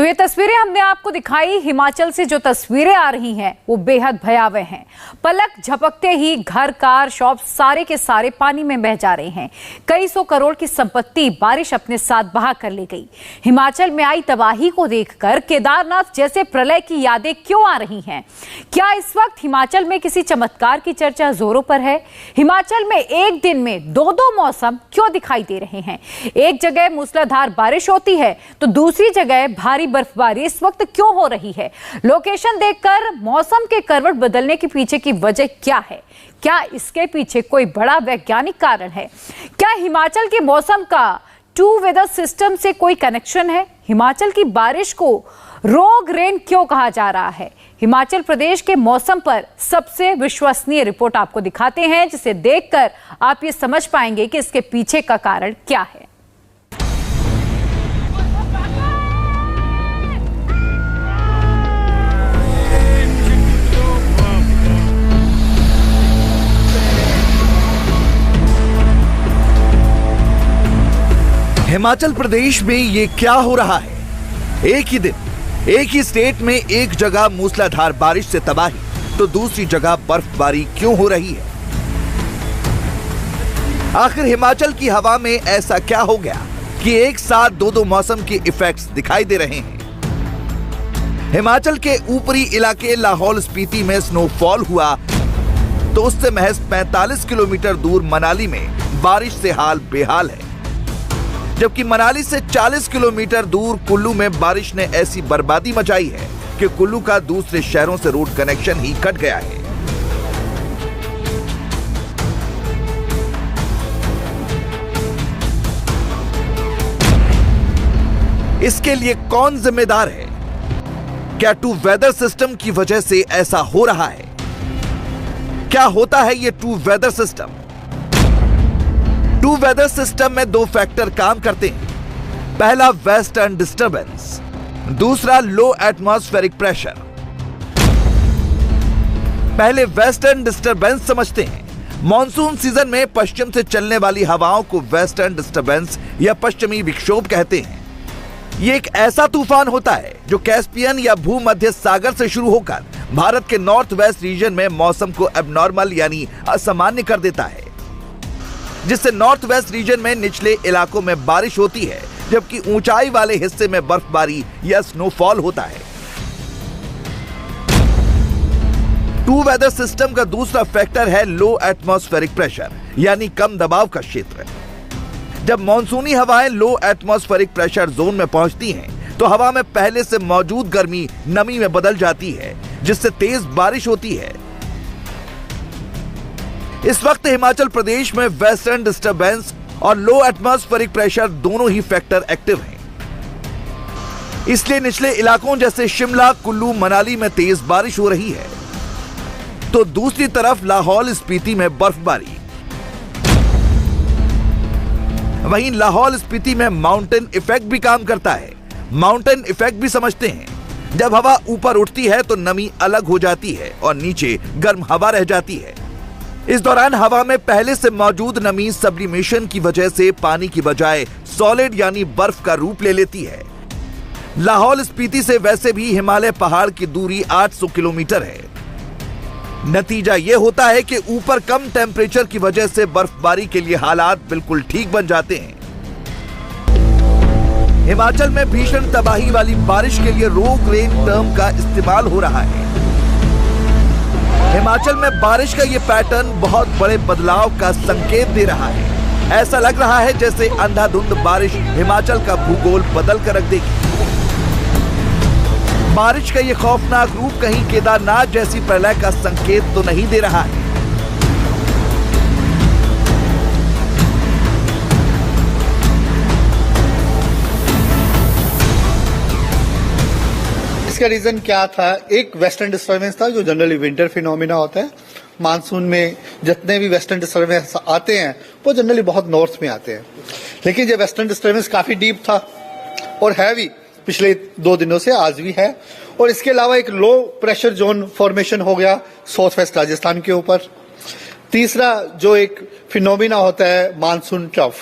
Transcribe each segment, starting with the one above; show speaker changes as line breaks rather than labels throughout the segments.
तो ये तस्वीरें हमने आपको दिखाई। हिमाचल से जो तस्वीरें आ रही हैं वो बेहद भयावह हैं। पलक झपकते ही घर, कार, शॉप सारे के सारे पानी में बह जा रहे हैं। कई सौ करोड़ की संपत्ति बारिश अपने साथ बहा कर ले गई। हिमाचल में आई तबाही को देखकर केदारनाथ जैसे प्रलय की यादें क्यों आ रही हैं? क्या इस वक्त हिमाचल में किसी चमत्कार की चर्चा जोरों पर है? हिमाचल में एक दिन में दो दो मौसम क्यों दिखाई दे रहे हैं? एक जगह मूसलाधार बारिश होती है तो दूसरी जगह भारी बर्फबारी इस वक्त क्यों हो रही है? लोकेशन देखकर मौसम के करवट बदलने के पीछे की वजह क्या है? क्या इसके पीछे कोई बड़ा वैज्ञानिक कारण है? क्या हिमाचल के मौसम का टू वेदर सिस्टम से कोई कनेक्शन है? हिमाचल की बारिश को रोग रेन क्यों कहा जा रहा है? हिमाचल प्रदेश के मौसम पर सबसे विश्वसनीय रिपोर्ट आपको दिखाते हैं, जिसे देखकर आप ये समझ पाएंगे कि इसके पीछे का कारण क्या है।
हिमाचल प्रदेश में ये क्या हो रहा है? एक ही दिन, एक ही स्टेट में एक जगह मूसलाधार बारिश से तबाही तो दूसरी जगह बर्फबारी क्यों हो रही है? आखिर हिमाचल की हवा में ऐसा क्या हो गया कि एक साथ दो दो मौसम के इफेक्ट्स दिखाई दे रहे हैं? हिमाचल के ऊपरी इलाके लाहौल स्पीति में स्नोफॉल हुआ तो उससे महज 45 किलोमीटर दूर मनाली में बारिश से हाल बेहाल है, जबकि मनाली से 40 किलोमीटर दूर कुल्लू में बारिश ने ऐसी बर्बादी मचाई है कि कुल्लू का दूसरे शहरों से रोड कनेक्शन ही कट गया है। इसके लिए कौन जिम्मेदार है? क्या टू वेदर सिस्टम की वजह से ऐसा हो रहा है? क्या होता है ये two weather system? Two weather system में दो फैक्टर काम करते हैं। पहला वेस्टर्न डिस्टर्बेंस, दूसरा लो एटमॉस्फेरिक प्रेशर। पहले वेस्टर्न डिस्टर्बेंस समझते हैं। मॉनसून सीजन में पश्चिम से चलने वाली हवाओं को वेस्टर्न डिस्टर्बेंस या पश्चिमी विक्षोभ कहते हैं। यह एक ऐसा तूफान होता है जो कैस्पियन या भूमध्य सागर से शुरू होकर भारत के नॉर्थ वेस्ट रीजन में मौसम को एबनॉर्मल यानी असामान्य कर देता है, जिससे नॉर्थ वेस्ट रीजन में निचले इलाकों में बारिश होती है, जबकि ऊंचाई वाले हिस्से में बर्फबारी या स्नोफॉल होता है। टू वेदर सिस्टम का दूसरा फैक्टर है लो एटमॉस्फेरिक प्रेशर यानी कम दबाव का क्षेत्र। जब मॉनसूनी हवाएं लो एटमॉस्फेरिक प्रेशर जोन में पहुंचती हैं, तो हवा में पहले से मौजूद गर्मी नमी में बदल जाती है, जिससे तेज बारिश होती है। इस वक्त हिमाचल प्रदेश में वेस्टर्न डिस्टर्बेंस और लो एटमॉस्फेरिक प्रेशर दोनों ही फैक्टर एक्टिव हैं। इसलिए निचले इलाकों जैसे शिमला, कुल्लू, मनाली में तेज बारिश हो रही है, तो दूसरी तरफ लाहौल स्पीति में बर्फबारी। वहीं लाहौल स्पीति में माउंटेन इफेक्ट भी काम करता है। माउंटेन इफेक्ट भी समझते हैं। जब हवा ऊपर उठती है तो नमी अलग हो जाती है और नीचे गर्म हवा रह जाती है। इस दौरान हवा में पहले से मौजूद नमी सब्लिमेशन की वजह से पानी की बजाय सॉलिड यानी बर्फ का रूप ले लेती है। लाहौल स्पीति से वैसे भी हिमालय पहाड़ की दूरी 800 किलोमीटर है। नतीजा यह होता है कि ऊपर कम टेम्परेचर की वजह से बर्फबारी के लिए हालात बिल्कुल ठीक बन जाते हैं। हिमाचल में भीषण तबाही वाली बारिश के लिए रोग रेन टर्म का इस्तेमाल हो रहा है। हिमाचल में बारिश का ये पैटर्न बहुत बड़े बदलाव का संकेत दे रहा है। ऐसा लग रहा है जैसे अंधाधुंध बारिश हिमाचल का भूगोल बदल कर रख देगी। बारिश का ये खौफनाक रूप कहीं केदारनाथ जैसी प्रलय का संकेत तो नहीं दे रहा है?
इसका रीजन क्या था? एक वेस्टर्न डिस्टर्बेंस था जो जनरली विंटर फिनोमिना होता है। मानसून में जितने भी वेस्टर्न डिस्टर्बेंस आते हैं वो जनरली बहुत नॉर्थ में आते हैं, लेकिन ये वेस्टर्न डिस्टर्बेंस काफी डीप था और हैवी पिछले 2 दिनों से आज भी है। और इसके अलावा एक लो प्रेशर जोन फॉर्मेशन हो गया साउथ वेस्ट राजस्थान के ऊपर। तीसरा जो एक फिनोमिना होता है मानसून ट्रफ,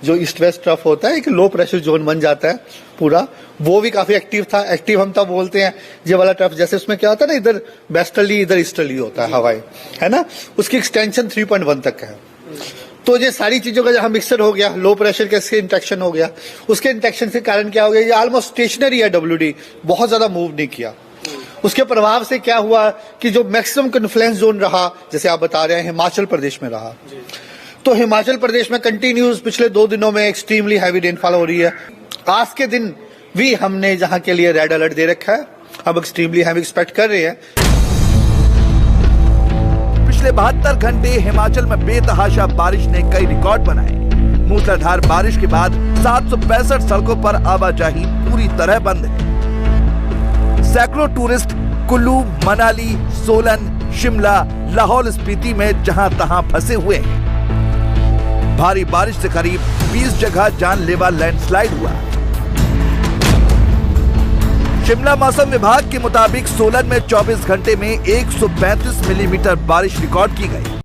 जो ईस्ट वेस्ट ट्रफ होता है, एक लो प्रेशर जोन बन जाता है पूरा, वो भी काफी एक्टिव था। एक्टिव हम तब बोलते हैं ये वाला टर्फ, जैसे उसमें क्या होता है ना, इधर वेस्टर्ली इधर ईस्टर्ली होता है हवाई, है ना, उसकी एक्सटेंशन 3.1 तक है। तो ये सारी चीजों का जहां मिक्सर हो गया, लो प्रेशर के इसके इंट्रैक्शन हो गया, उसके इंट्रैक्शन के कारण क्या हो गया, ये ऑलमोस्ट स्टेशनरी है WD, बहुत ज्यादा मूव नहीं किया। उसके प्रभाव से क्या हुआ कि जो मैक्सिमम कन्फ्लुएंस जोन रहा, जैसे आप बता रहे हैं, हिमाचल प्रदेश में रहा। तो हिमाचल प्रदेश में कंटिन्यूस पिछले 2 दिनों में एक्सट्रीमली हैवी रेनफॉल हो रही है। आज के दिन भी हमने जहां के लिए रेड अलर्ट दे रखा है, अब एक्सट्रीमली हैवी एक्सपेक्ट कर रहे हैं।
पिछले 72 घंटे हिमाचल में बेतहाशा बारिश ने कई रिकॉर्ड बनाए। मूसलाधार बारिश के बाद 765 सड़कों पर आवाजाही पूरी तरह बंद है। सैकड़ों टूरिस्ट कुल्लू, मनाली, सोलन, शिमला, लाहौल स्पीति में जहां तहां फंसे हुए हैं। भारी बारिश से करीब 20 जगह जानलेवा लैंडस्लाइड हुआ। शिमला मौसम विभाग के मुताबिक सोलन में 24 घंटे में 135 मिलीमीटर बारिश रिकॉर्ड की गई।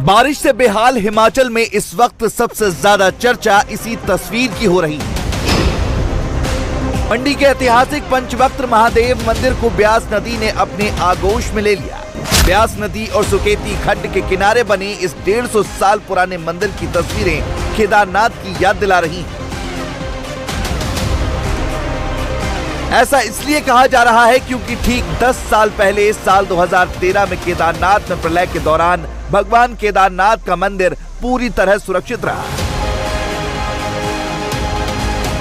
बारिश से बेहाल हिमाचल में इस वक्त सबसे ज्यादा चर्चा इसी तस्वीर की हो रही है। मंडी के ऐतिहासिक पंचवक्त्र महादेव मंदिर को ब्यास नदी ने अपने आगोश में ले लिया। ब्यास नदी और सुकेती खड्ड के किनारे बने इस 150 साल पुराने मंदिर की तस्वीरें केदारनाथ की याद दिला रही हैं। ऐसा इसलिए कहा जा रहा है क्योंकि ठीक 10 साल पहले साल 2013 में केदारनाथ में प्रलय के दौरान भगवान केदारनाथ का मंदिर पूरी तरह सुरक्षित रहा,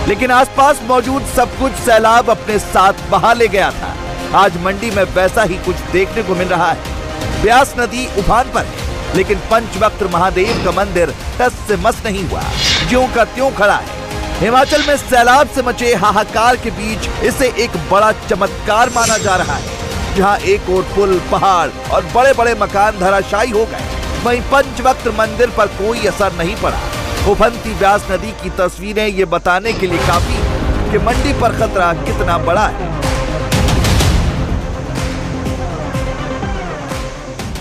लेकिन आसपास मौजूद सब कुछ सैलाब अपने साथ बहा ले गया था। आज मंडी में वैसा ही कुछ देखने को मिल रहा है। ब्यास नदी उफान पर है, लेकिन पंचवक्त्र महादेव का मंदिर टस से मस नहीं हुआ, ज्यों का त्यों खड़ा है। हिमाचल में सैलाब से मचे हाहाकार के बीच इसे एक बड़ा चमत्कार माना जा रहा है, जहां एक ओर पुल, पहाड़ और बड़े बड़े मकान धराशायी हो गए, वहीं पंचवक्त्र मंदिर पर कोई असर नहीं पड़ा। उफनती ब्यास नदी की तस्वीरें ये बताने के लिए काफी कि मंडी पर खतरा कितना बड़ा है।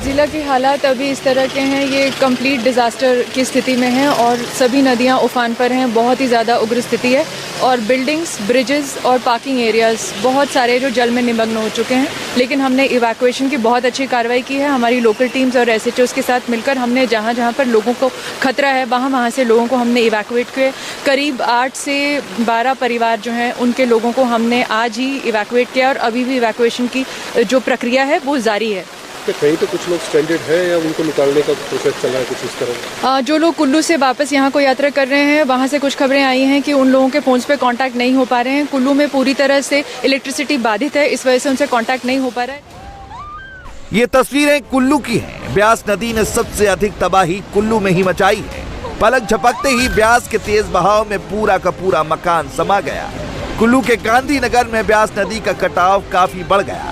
जिला के हालात अभी इस तरह के हैं, ये कंप्लीट डिज़ास्टर की स्थिति में हैं और सभी नदियां उफान पर हैं। बहुत ही ज़्यादा उग्र स्थिति है और बिल्डिंग्स, ब्रिजेस और पार्किंग एरियाज़ बहुत सारे जो जल में निमग्न हो चुके हैं। लेकिन हमने इवैक्यूएशन की बहुत अच्छी कार्रवाई की है। हमारी लोकल टीम्स और SHOs के साथ मिलकर हमने जहाँ जहाँ पर लोगों को खतरा है वहाँ से लोगों को हमने इवैक्यूएट किए। करीब 8 से 12 परिवार जो हैं उनके लोगों को हमने आज ही इवैक्यूएट किया और अभी भी इवैक्यूएशन की जो प्रक्रिया है वो जारी है।
कहीं तो कुछ लोग स्ट्रैंडेड हैं या उनको निकालने का प्रोसेस चल रहा है कुछ इस तरह?
जो लोग कुल्लू से वापस यहाँ को यात्रा कर रहे हैं वहाँ से कुछ खबरें आई हैं कि उन लोगों के फोन्स पे कांटेक्ट नहीं हो पा रहे हैं। कुल्लू में पूरी तरह से इलेक्ट्रिसिटी बाधित है, इस वजह से उनसे कांटेक्ट नहीं हो पा रहा है।
ये तस्वीरें कुल्लू की हैं। ब्यास नदी ने सबसे अधिक तबाही कुल्लू में ही मचाई है। पलक झपकते ही ब्यास के तेज बहाव में पूरा का पूरा मकान समा गया। कुल्लू के गांधीनगर में ब्यास नदी का कटाव काफी बढ़ गया।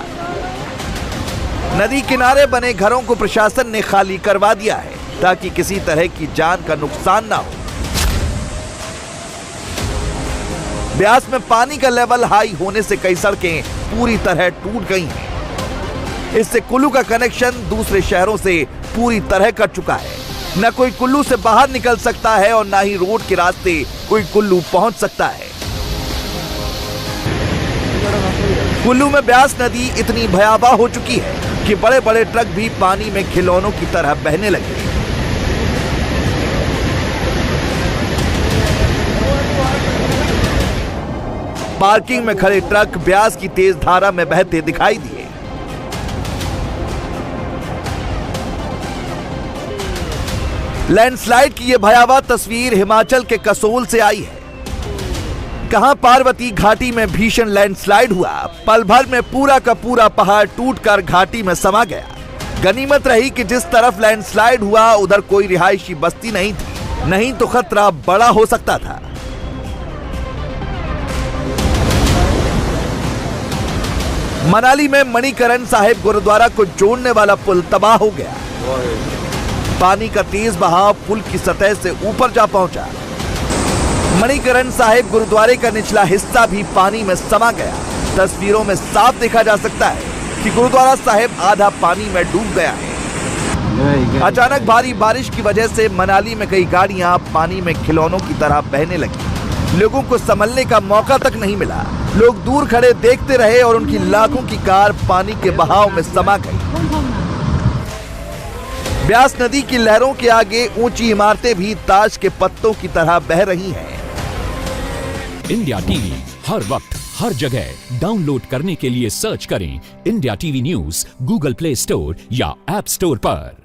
नदी किनारे बने घरों को प्रशासन ने खाली करवा दिया है ताकि किसी तरह की जान का नुकसान ना हो। ब्यास में पानी का लेवल हाई होने से कई सड़कें पूरी तरह टूट गई हैं। इससे कुल्लू का कनेक्शन दूसरे शहरों से पूरी तरह कट चुका है। न कोई कुल्लू से बाहर निकल सकता है और न ही रोड के रास्ते कोई कुल्लू पहुंच सकता है। कुल्लू में ब्यास नदी इतनी भयावह हो चुकी है कि बड़े बड़े ट्रक भी पानी में खिलौनों की तरह बहने लगे। पार्किंग में खड़े ट्रक ब्यास की तेज धारा में बहते दिखाई दिए। लैंडस्लाइड की यह भयावह तस्वीर हिमाचल के कसोल से आई है। कहां पार्वती घाटी में भीषण लैंडस्लाइड हुआ। पल भर में पूरा का पूरा पहाड़ टूटकर घाटी में समा गया। गनीमत रही कि जिस तरफ लैंडस्लाइड हुआ उधर कोई रिहायशी बस्ती नहीं थी, नहीं तो खतरा बड़ा हो सकता था। मनाली में मणिकरण साहिब गुरुद्वारा को जोड़ने वाला पुल तबाह हो गया। पानी का तेज बहाव पुल की सतह से ऊपर जा पहुंचा। मणिकरण साहिब गुरुद्वारे का निचला हिस्सा भी पानी में समा गया। तस्वीरों में साफ देखा जा सकता है कि गुरुद्वारा साहिब आधा पानी में डूब गया है। अचानक भारी बारिश की वजह से मनाली में कई गाड़ियां पानी में खिलौनों की तरह बहने लगी। लोगों को संभलने का मौका तक नहीं मिला। लोग दूर खड़े देखते रहे और उनकी लाखों की कार पानी के बहाव में समा गई। ब्यास नदी की लहरों के आगे ऊंची इमारतें भी ताश के पत्तों की तरह बह रही हैं।
इंडिया टीवी हर वक्त हर जगह डाउनलोड करने के लिए सर्च करें India TV news Google play store या ऐप स्टोर पर।